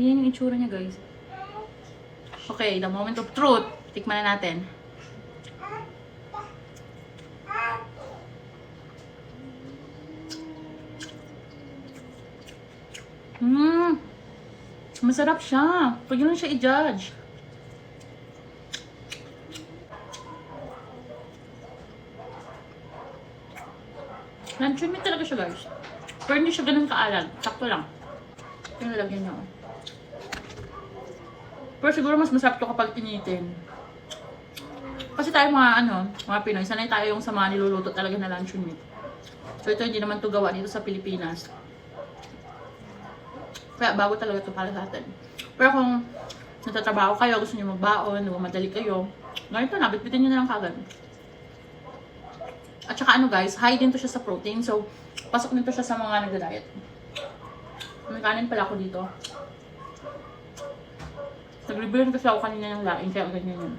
Yan yung itsura niya, guys. Okay, the moment of truth. Tikman na natin. Masarap siya. Pwede lang siya i-judge. Luncheon meat talaga siya, guys. Pero hindi siya ganun kaalat. Sakto lang. Yung lalagyan niya. Pero siguro mas masarap to kapag initin. Kasi tayo mga Pinoy, sanay tayo yung sa mga niluluto talaga na luncheon meat. So ito hindi naman to gawa dito sa Pilipinas. Kaya bago talaga ito para sa atin. Pero kung natatrabaho kayo, gusto niyo magbaon, madali kayo, ganito na, bitbitin niyo na lang kagad. At saka guys, high din to siya sa protein. So, pasok nito siya sa mga nagda-diet. May kanin pala ako dito. Nag-review kasi ako kanina ng laing, kaya ganyan yun.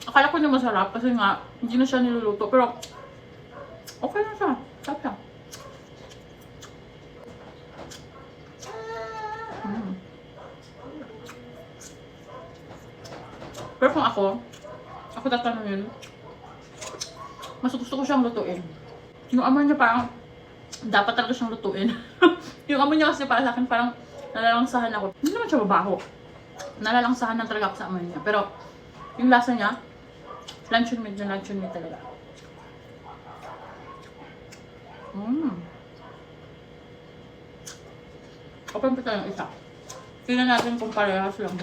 Akala ko na masarap kasi nga, hindi na siya niluluto. Pero, okay na siya. Sarap siya. Pero kung ako tatanungin, mas gusto ko siyang lutuin. Yung amoy niya parang, dapat talaga siyang lutuin. Yung amoy niya kasi para sa akin parang nalalangsahan ako. Hindi naman siya babaho. Nalalangsahan na talaga ako sa amoy niya. Pero, yung lasa niya, luncheon meat talaga. Open pa tayo yung isa. Tingnan natin kung parehas lang.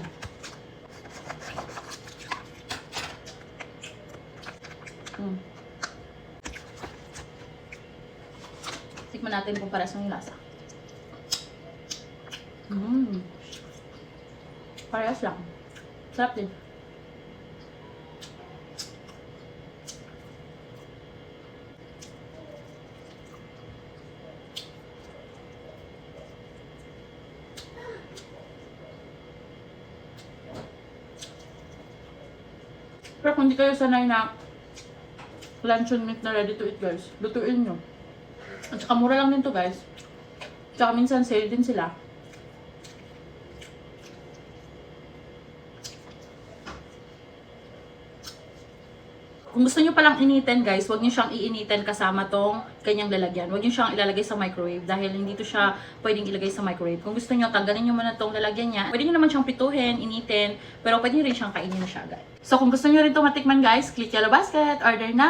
Tikman natin kung parehas ng lasa. Parehas lang. Sarap din. Pero kung di kayo sanay na luncheon meat na ready to eat, guys, lutuin nyo. At saka mura lang din to, guys. Tsaka minsan sale din sila. Kung gusto nyo palang initin, guys, huwag nyo siyang iinitin kasama tong kanyang lalagyan. Huwag nyo siyang ilalagay sa microwave dahil hindi to siya pwedeng ilagay sa microwave. Kung gusto nyo, tanggalin nyo muna tong lalagyan niya. Pwede nyo naman siyang prituhin, initin, pero pwede nyo rin siyang kainin na siya agad. So kung gusto nyo rin to matikman, guys, click yellow basket, order na!